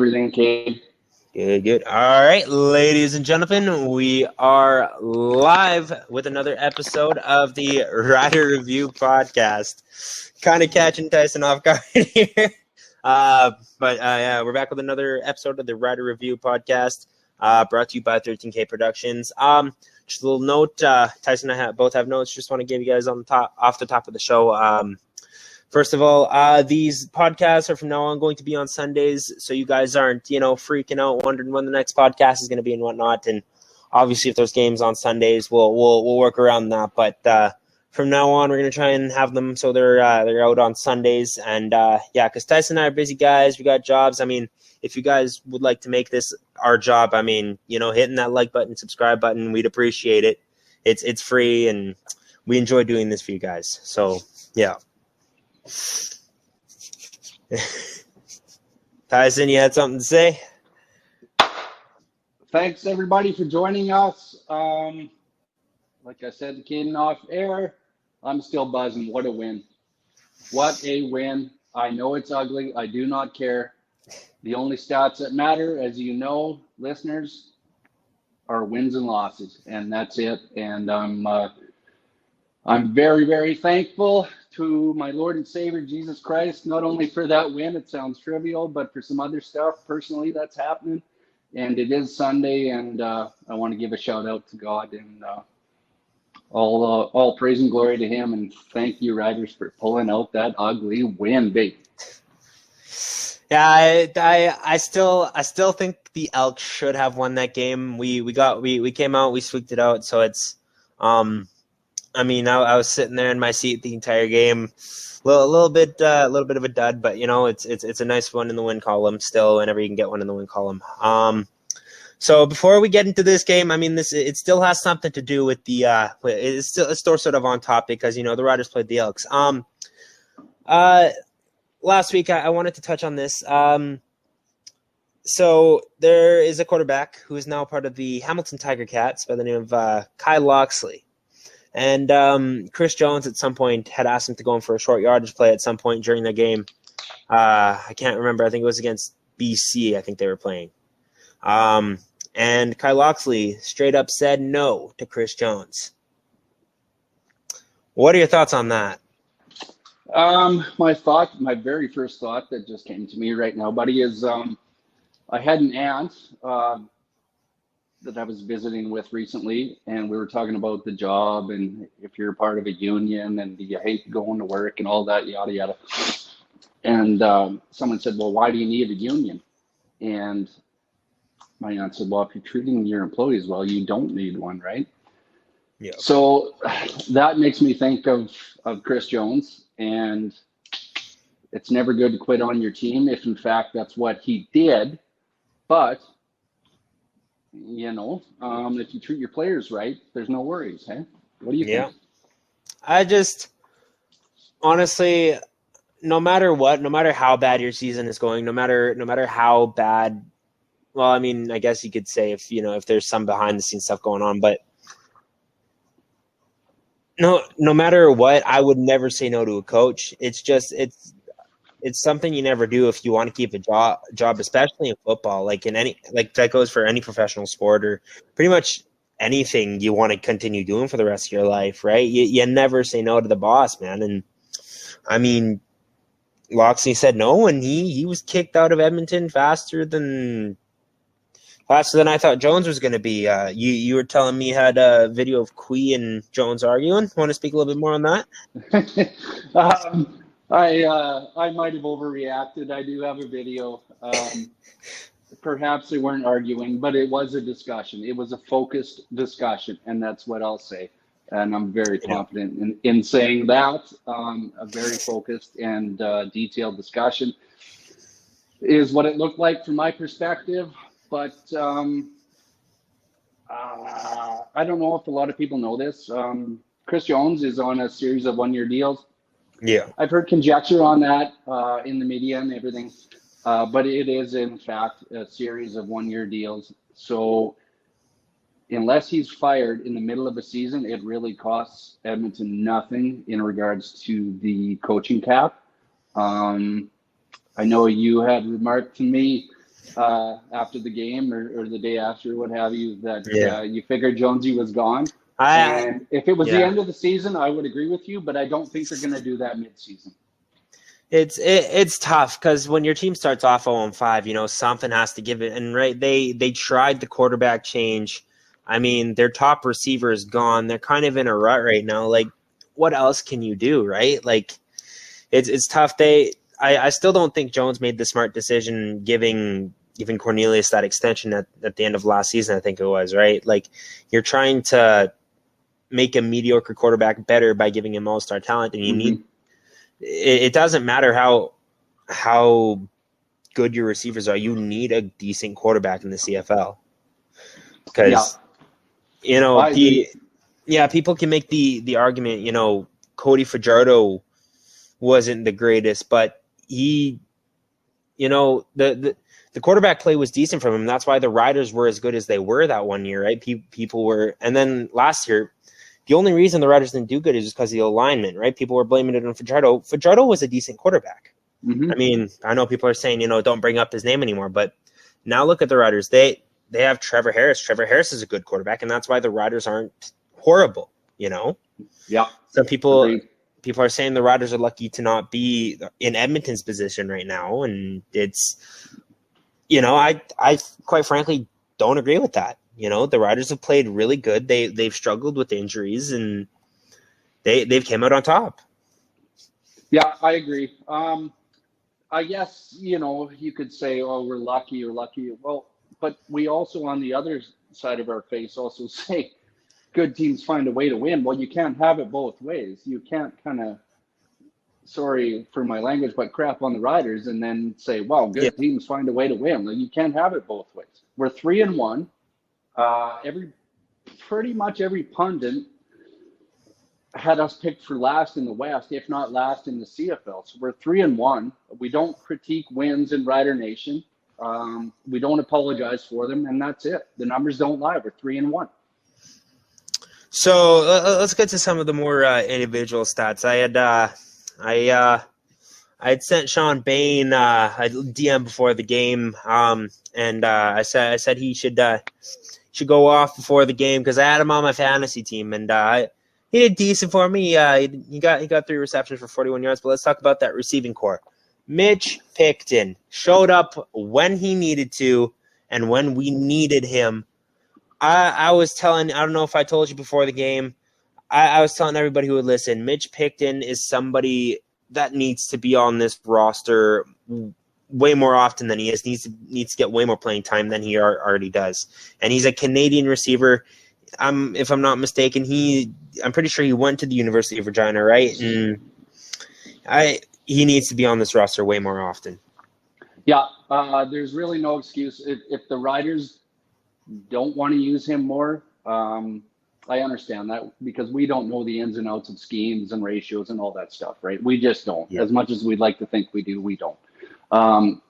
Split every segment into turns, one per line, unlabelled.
everything, Cade?
Good. All right, ladies and gentlemen, we are live with another episode of the Rider Review podcast. Kind of catching Tyson off guard here. But we're back with another episode of the Rider Review podcast, brought to you by 13K Productions. Just a little note, Tyson and I both have notes. Just want to give you guys off the top of the show. First of all, these podcasts are from now on going to be on Sundays, so you guys aren't, freaking out, wondering when the next podcast is going to be and whatnot. And obviously, if there's games on Sundays, we'll work around that. But from now on, we're going to try and have them so they're out on Sundays. And because Tyson and I are busy guys, we got jobs. I mean, if you guys would like to make this our job, I mean, hitting that like button, subscribe button, we'd appreciate it. It's free, and we enjoy doing this for you guys. So yeah. Tyson, you had something to say?
Thanks, everybody, for joining us. Like I said to Caden off air, I'm still buzzing. What a win. What a win. I know it's ugly. I do not care. The only stats that matter, as you know, listeners, are wins and losses, and that's it. And I'm very, very thankful to my Lord and Savior, Jesus Christ, not only for that win, it sounds trivial, but for some other stuff personally that's happening. And it is Sunday, and I want to give a shout out to God, and all praise and glory to him. And thank you, Riders, for pulling out that ugly win, baby.
Yeah, I still think the Elks should have won that game. We came out, we squeaked it out, so it's I was sitting there in my seat the entire game, a little bit of a dud, but it's a nice one in the win column still. Whenever you can get one in the win column. So before we get into this game, it still has something to do with the it's still sort of on topic because the Riders played the Elks. Last week I wanted to touch on this. So there is a quarterback who is now part of the Hamilton Tiger Cats by the name of Kyle Loxley. And Chris Jones at some point had asked him to go in for a short yardage play at some point during the game. I can't remember. I think it was against BC. I think they were playing. And Kyle Loxley straight up said no to Chris Jones. What are your thoughts on that?
My very first thought that just came to me right now, buddy, is I had an aunt that I was visiting with recently, and we were talking about the job and if you're part of a union and do you hate going to work and all that, yada, yada. And someone said, well, why do you need a union? And my aunt said, well, if you're treating your employees well, you don't need one, right? Yeah. So that makes me think of Chris Jones, and it's never good to quit on your team if in fact that's what he did. But if you treat your players right, there's no worries. Hey, what do you think?
I just honestly, no matter what, no matter how bad your season is going, no matter how bad, well, I guess you could say if there's some behind the scenes stuff going on, but no matter what, I would never say no to a coach. It's something you never do if you want to keep a job, especially in football. Like that goes for any professional sport or pretty much anything you want to continue doing for the rest of your life, right? You never say no to the boss, man. And Loxley said no, and he was kicked out of Edmonton faster than I thought Jones was going to be. You were telling me you had a video of Quee and Jones arguing. Want to speak a little bit more on
that? I might have overreacted. I do have a video. Perhaps they weren't arguing, but it was a discussion. It was a focused discussion, and that's what I'll say. And I'm very confident in saying that. A very focused and detailed discussion is what it looked like from my perspective. But I don't know if a lot of people know this. Chris Jones is on a series of one-year deals.
Yeah,
I've heard conjecture on that in the media and everything, but it is in fact a series of one-year deals. So unless he's fired in the middle of a season, it really costs Edmonton nothing in regards to the coaching cap. I know you had remarked to me after the game or the day after, what have you, that
Yeah.
you figured Jonesy was gone.
I
And if it was the
yeah.
end of the season, I would agree with you, but I don't think they're going to do that mid-season.
It's tough because when your team starts off 0-5, you know, something has to give it. And right, they tried the quarterback change. I mean, their top receiver is gone. They're kind of in a rut right now. Like, what else can you do, right? Like, it's tough. I still don't think Jones made the smart decision giving Cornelius that extension at the end of last season. I think it was right. Like, you're trying to make a mediocre quarterback better by giving him all-star talent, and you need. It doesn't matter how good your receivers are. You need a decent quarterback in the CFL because you know people can make the argument. You know, Cody Fajardo wasn't the greatest, but he, you know, the quarterback play was decent from him. That's why the Riders were as good as they were that one year, right? People were, and then last year. The only reason the Riders didn't do good is just because of the alignment, right? People were blaming it on Fajardo. Fajardo was a decent quarterback. I mean, I know people are saying, you know, don't bring up his name anymore, but now look at the Riders. They have Trevor Harris. Trevor Harris is a good quarterback, and that's why the Riders aren't horrible, you know?
Yeah.
So people are saying the Riders are lucky to not be in Edmonton's position right now, and it's, you know, I quite frankly don't agree with that. You know, the Riders have played really good. They've struggled with injuries, and they've came out on top.
Yeah, I agree. I guess, you know, you could say, oh, we're lucky or lucky. Well, but we also, on the other side of our face, also say good teams find a way to win. Well, you can't have it both ways. You can't kind of, sorry for my language, but crap on the Riders and then say, well, good teams find a way to win. Like, you can't have it both ways. We're 3-1. Pretty much every pundit had us picked for last in the West, if not last in the CFL. So we're 3-1. We don't critique wins in Rider Nation. We don't apologize for them, and that's it. The numbers don't lie. We're 3-1.
So let's get to some of the more individual stats. I had sent Sean Bain a DM before the game, and I said he should go off before the game because I had him on my fantasy team, and he did decent for me. He got 3 receptions for 41 yards. But let's talk about that receiving core. Mitch Picton showed up when he needed to and when we needed him. I was telling, I don't know if I told you before the game, I was telling everybody who would listen, Mitch Picton is somebody that needs to be on this roster way more often than he is. Needs to get way more playing time than he already does. And he's a Canadian receiver. If I'm not mistaken, I'm pretty sure he went to the University of Regina, right? And he needs to be on this roster way more often.
Yeah, there's really no excuse. If the Riders don't want to use him more, I understand that because we don't know the ins and outs of schemes and ratios and all that stuff, right? We just don't. Yeah. As much as we'd like to think we do, we don't.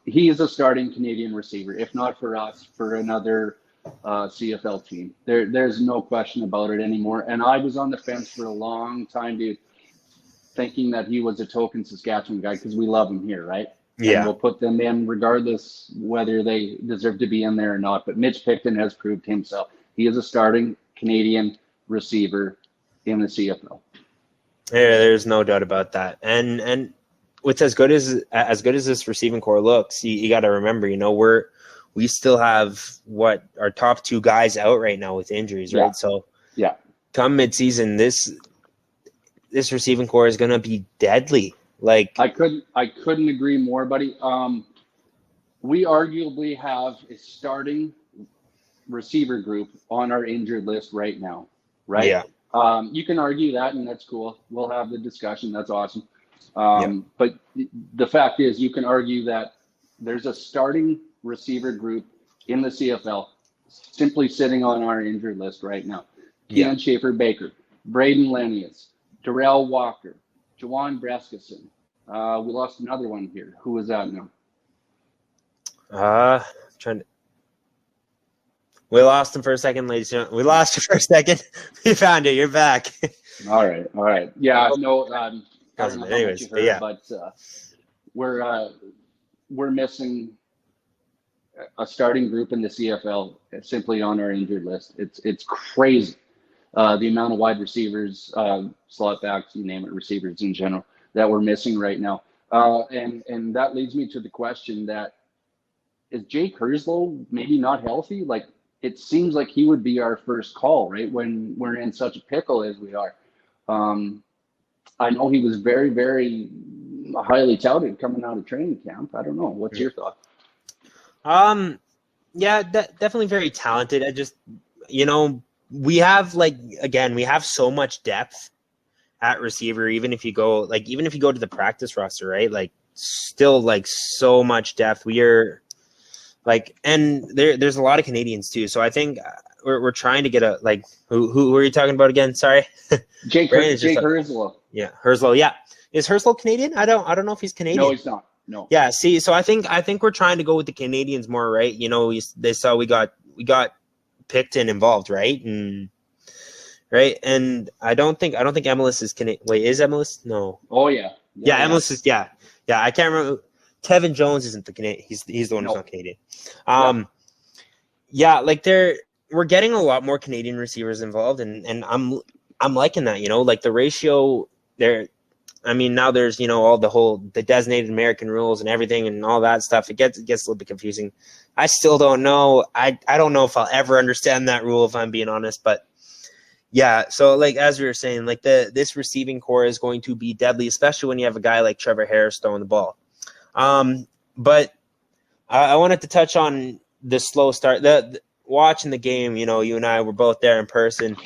He is a starting Canadian receiver, if not for us, for another CFL team. There's no question about it anymore. And I was on the fence for a long time, dude, thinking that he was a token Saskatchewan guy because we love him here, right? Yeah. And we'll put them in regardless whether they deserve to be in there or not. But Mitch Picton has proved himself. He is a starting Canadian receiver in the CFL.
Yeah, there's no doubt about that. And with as good as this receiving core looks, you got to remember, you know, we still have our top 2 guys out right now with injuries, right? So yeah, come midseason, this receiving core is going to be deadly. Like
I couldn't agree more, buddy. We arguably have a starting receiver group on our injured list right now, right? Yeah. You can argue that, and that's cool. We'll have the discussion. That's awesome. But the fact is, you can argue that there's a starting receiver group in the CFL simply sitting on our injured list right now. Keon Schaefer-Baker, Braden Lenius, Darrell Walker, Jawan Breskison. We lost another one here. Who is that now?
We lost him for a second, ladies and gentlemen. We lost you for a second. We found you. You're back.
All right. Yeah, no. I don't know
anyways,
how much you heard, but we're missing a starting group in the CFL simply on our injured list. It's crazy. The amount of wide receivers, slot backs, you name it, receivers in general, that we're missing right now. And that leads me to the question that, is Jake Herslow maybe not healthy? Like, it seems like he would be our first call, right, when we're in such a pickle as we are. I know he was very, very highly touted coming out of training camp. I don't know. What's your thought?
Yeah, definitely very talented. I just, we have we have so much depth at receiver. Even if you go to the practice roster, right? Like, still so much depth. We are and there's a lot of Canadians too. So I think we're trying to get who are you talking about again? Sorry,
Jake Herslow.
Yeah, Herslow. Yeah, is Herslow Canadian? I don't know if he's Canadian.
No, he's not. No.
Yeah. See, so I think we're trying to go with the Canadians more, right? They saw we got Picton involved, right? And I don't think Emilus is Canadian. Wait, is Emilus? No.
Oh yeah.
Yeah, Emilus is yeah. I can't remember. Kevin Jones isn't the Canadian. He's the one who's not Canadian. We're getting a lot more Canadian receivers involved, and I'm liking that. The ratio there. I mean, now there's the designated American rules and everything and all that stuff. It gets a little bit confusing. I still don't know. I don't know if I'll ever understand that rule, if I'm being honest. But yeah, so as we were saying, this receiving core is going to be deadly, especially when you have a guy like Trevor Harris throwing the ball. But I wanted to touch on the slow start. The watching the game, you and I were both there in person.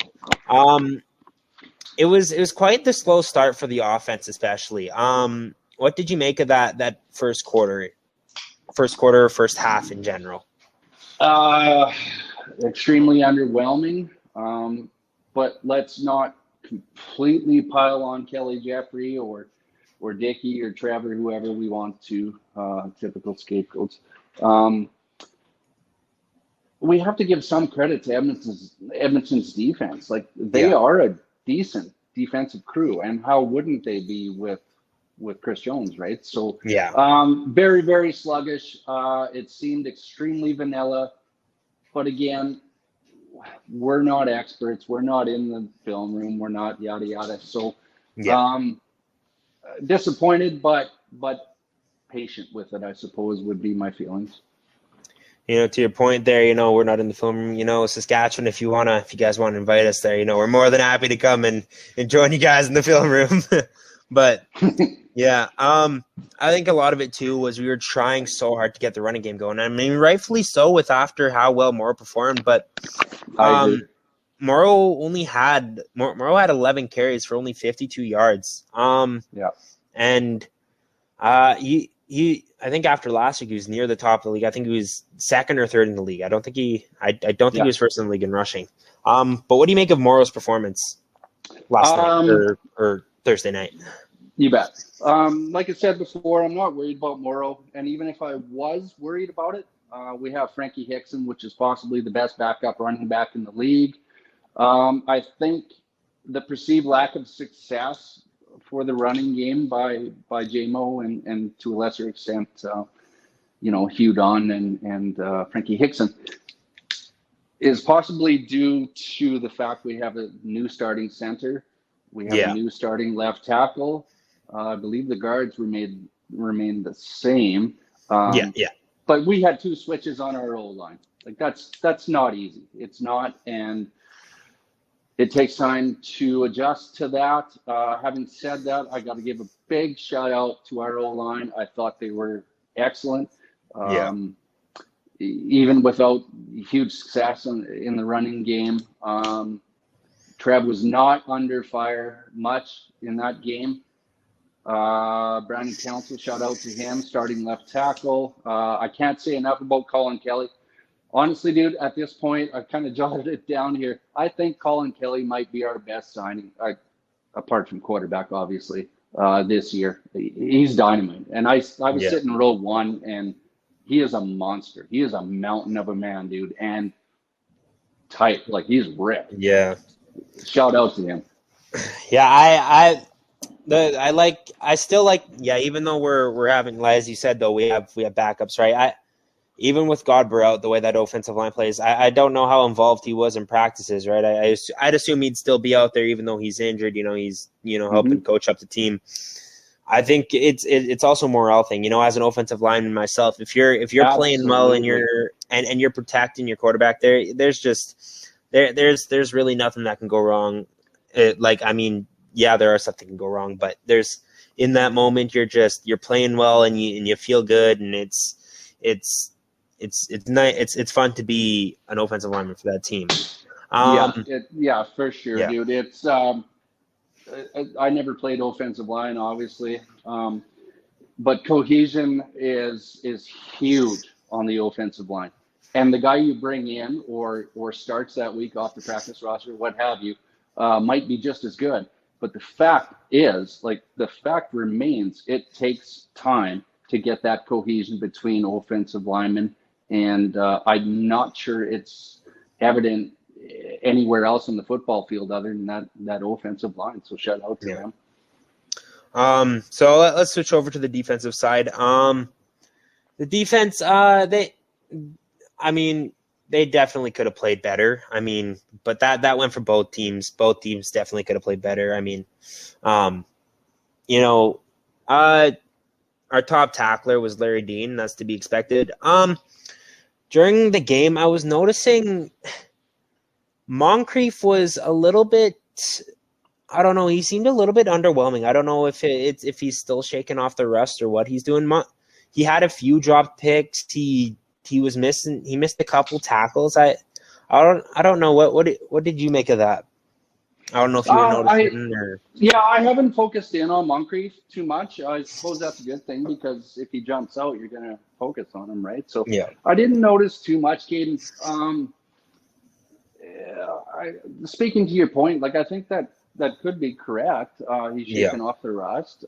It was quite the slow start for the offense, especially. What did you make of that first quarter, first half in general?
Extremely underwhelming. But let's not completely pile on Kelly Jeffrey or Dickey or Trevor, whoever we want to, typical scapegoats. We have to give some credit to Edmonton's defense. They are a decent defensive crew, and how wouldn't they be with Chris Jones, right? So very, very sluggish. It seemed extremely vanilla, but again, we're not experts. We're not in the film room. We're not yada yada. So disappointed, but patient with it, I suppose, would be my feelings.
To your point there, we're not in the film room. Saskatchewan, if you guys want to invite us there, we're more than happy to come and join you guys in the film room. But yeah, I think a lot of it too was we were trying so hard to get the running game going. I mean, rightfully so after how well Morrow performed, but Morrow had 11 carries for only 52 yards. And I think after last week he was near the top of the league. I think he was second or third in the league. I don't think he was first in the league in rushing. But what do you make of Morrow's performance last night or Thursday night?
You bet. Like I said before, I'm not worried about Morrow, and even if I was worried about it, we have Frankie Hickson, which is possibly the best backup running back in the league. I think the perceived lack of success for the running game by J-Mo and to a lesser extent, Hugh Don and Frankie Hickson is possibly due to the fact we have a new starting center. We have a new starting left tackle. I believe the guards remain the same. But we had two switches on our O-line. That's not easy. It's not, and it takes time to adjust to that. Having said that, I got to give a big shout out to our O-line. I thought they were excellent. Even without huge success in the running game. Trev was not under fire much in that game. Brandon Council, shout out to him, starting left tackle. I can't say enough about Colin Kelly. Honestly, dude, at this point, I've kind of jotted it down here. I think Colin Kelly might be our best signing, apart from quarterback, obviously, this year. He's dynamite. And I was sitting in row one, and he is a monster. He is a mountain of a man, dude, and tight. He's ripped. Yeah. Shout out to him.
Yeah, I still like, even though we're having, as you said, though, we have backups, right? even with Godber out, the way that offensive line plays, I don't know how involved he was in practices, right? I'd assume he'd still be out there even though he's injured. He's helping coach up the team. I think it's also a morale thing. As an offensive lineman myself, if you're playing well and you're protecting your quarterback, there's really nothing that can go wrong. There are stuff that can go wrong, but there's in that moment you're playing well and you feel good, and it's nice. It's fun to be an offensive lineman for that team.
For sure,
yeah.
dude. It's I never played offensive line, obviously, but cohesion is huge on the offensive line. And the guy you bring in or starts that week off the practice roster, what have you, might be just as good. But the fact remains, it takes time to get that cohesion between offensive linemen. And I'm not sure it's evident anywhere else in the football field other than that offensive line. So shout out to them.
So let's switch over to the defensive side. The defense, they definitely could have played better. But that went for both teams. Both teams definitely could have played better. Our top tackler was Larry Dean. That's to be expected. During the game, I was noticing Moncrief was a little bit, I don't know, he seemed a little bit underwhelming. I don't know if he's still shaking off the rust or what he's doing. He had a few drop picks. He missed a couple tackles. I don't know what did you make of that? I don't know if you were noticing or.
Yeah, I haven't focused in on Moncrief too much. I suppose that's a good thing because if he jumps out, you're gonna focus on him, right? So
yeah,
I didn't notice too much, Caden. Speaking to your point, I think that could be correct. He's shaking off the rust.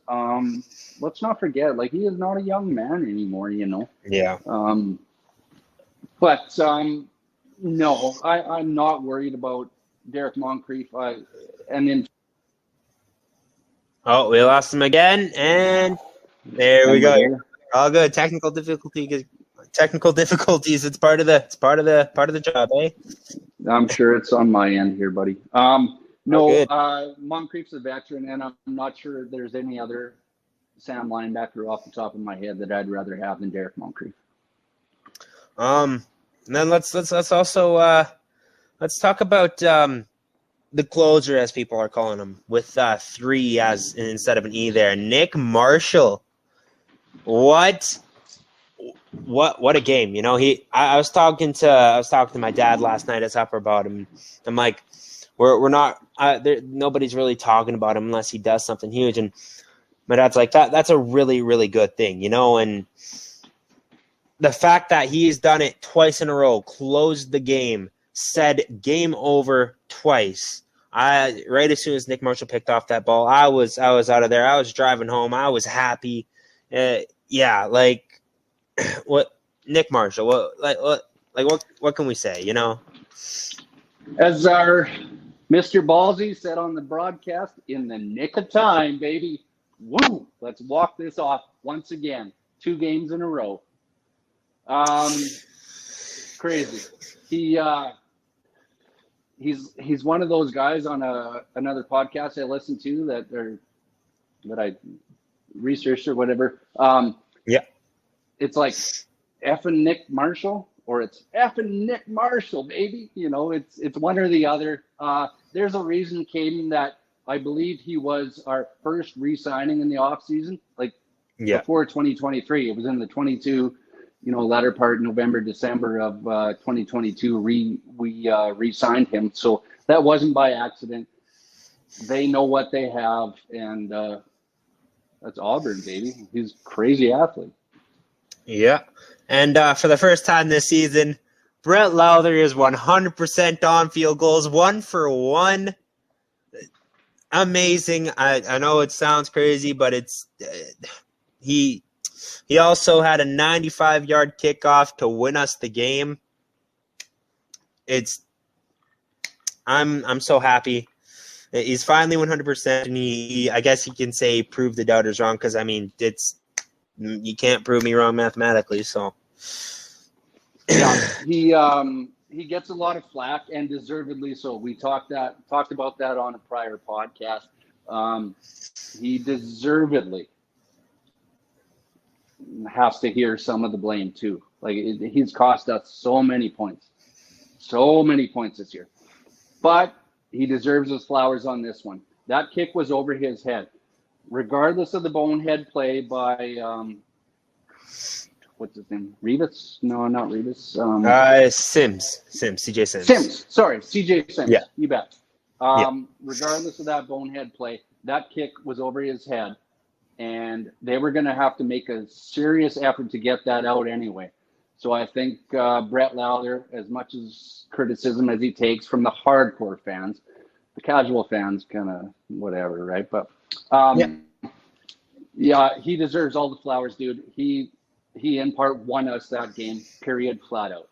Let's not forget, he is not a young man anymore,
Yeah.
But no, I'm not worried about Derek Moncrief. Oh,
we lost him again, and there we go. All good. Technical difficulties. It's part of the job, eh?
I'm sure it's on my end here, buddy. Moncrief's a veteran, and I'm not sure there's any other Sam linebacker off the top of my head that I'd rather have than Derek Moncrief.
And then let's also let's talk about the closer, as people are calling him, with 3 as instead of an E there. Nick Marshall. What a game, I was talking to my dad last night at supper about him. I'm like, we're not nobody's really talking about him unless he does something huge, and my dad's like, that's a really, really good thing, and the fact that he's done it twice in a row, closed the game, said game over twice. Right as soon as Nick Marshall picked off that ball, I was out of there. I was driving home. I was happy. What Nick Marshall? What can we say?
As our Mr. Ballsy said on the broadcast, in the nick of time, baby. Woo! Let's walk this off once again. 2 games in a row. Crazy. He's one of those guys on another podcast I listen to that I researched or whatever. It's like effing Nick Marshall, or it's effing Nick Marshall, baby. It's one or the other. There's a reason, Caden, that I believe he was our first re-signing in the offseason, before 2023. It was in the 22, latter part November, December of 2022. We re-signed him, so that wasn't by accident. They know what they have, and that's Auburn, baby. He's a crazy athlete.
Yeah, and for the first time this season, Brett Lowther is 100% on field goals, 1 for 1. Amazing. I know it sounds crazy, but it's he also had a 95-yard kickoff to win us the game. I'm so happy. He's finally 100%, and he I guess you can say proved the doubters wrong, because you can't prove me wrong mathematically. So
Yeah, he gets a lot of flack, and deservedly so. We talked about that on a prior podcast. He deservedly has to hear some of the blame too. Like he's cost us so many points this year. But he deserves his flowers on this one. That kick was over his head, regardless of the bonehead play by what's his name? Revis? No, not Revis.
Sims. CJ Sims.
Sims. Sorry, CJ Sims.
Yeah.
You bet. Regardless of that bonehead play, that kick was over his head, and they were going to have to make a serious effort to get that out anyway. So I think Brett Lowther, as much as criticism as he takes from the hardcore fans, the casual fans kind of whatever, right? But yeah, he deserves all the flowers, dude. He in part won us that game, period, flat out.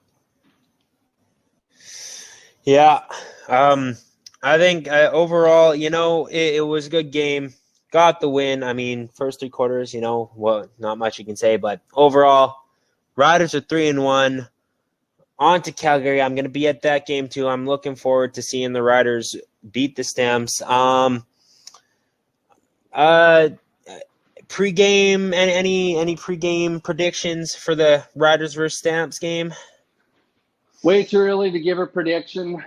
Yeah. I think overall, it was a good game. Got the win. I mean, first 3 quarters, not much you can say, but overall, Riders are 3-1. On to Calgary. I'm going to be at that game too. I'm looking forward to seeing the Riders beat the Stamps. Pre-game, any pre-game predictions for the Riders versus Stamps game?
Way too early to give a prediction,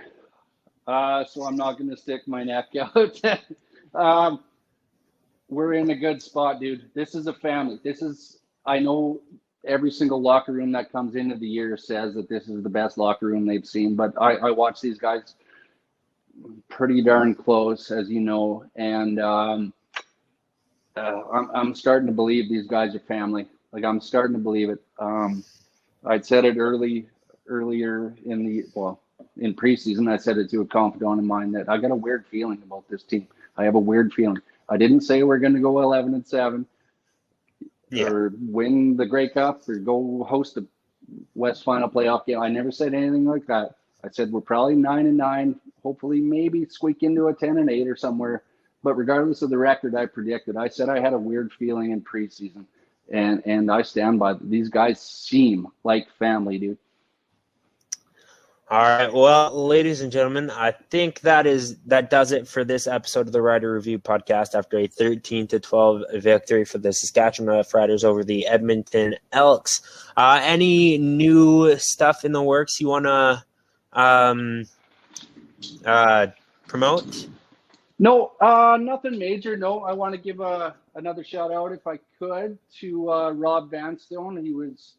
so I'm not going to stick my neck out. We're in a good spot, dude. This is a family. I know every single locker room that comes into the year says that this is the best locker room they've seen, but I watch these guys pretty darn close, as you know, and I'm starting to believe these guys are family. Like, I'm starting to believe it. I'd said it earlier in preseason. I said it to a confidant of mine that I got a weird feeling about this team. I have a weird feeling. I didn't say we're going to go 11-7 or win the Grey Cup or go host the West Final playoff game. I never said anything like that. I said we're probably 9-9, hopefully maybe squeak into a 10-8 or somewhere. But regardless of the record I predicted, I said I had a weird feeling in preseason, and I stand by it. These guys seem like family, dude.
All right, well, ladies and gentlemen, I think that does it for this episode of the Rider Review podcast after a 13-12 victory for the Saskatchewan Roughriders over the Edmonton Elks. Any new stuff in the works you want to promote?
No, nothing major. No, I want to give another shout out, if I could, to Rob Vanstone. He was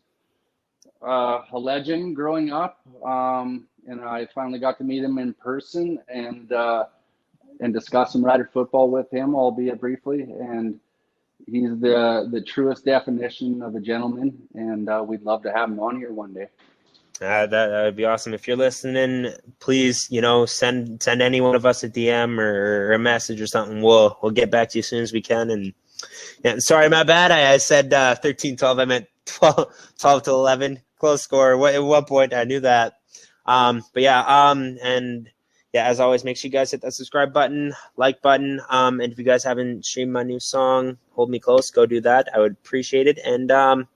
a legend growing up, and I finally got to meet him in person and discuss some Rider football with him, albeit briefly. And he's the truest definition of a gentleman, and we'd love to have him on here one day.
That would be awesome. If you're listening, please, send any one of us a DM or a message or something. We'll get back to you as soon as we can. And sorry, my bad. I said 13-12. I meant 12-11. Close score. At what point I knew that. But yeah. And yeah, as always, make sure you guys hit that subscribe button, like button. And if you guys haven't streamed my new song, Hold Me Close, go do that. I would appreciate it. And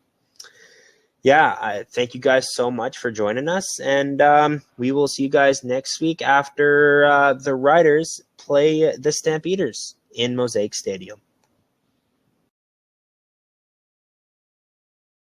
yeah, I thank you guys so much for joining us, and we will see you guys next week after the Riders play the Stampeders in Mosaic Stadium.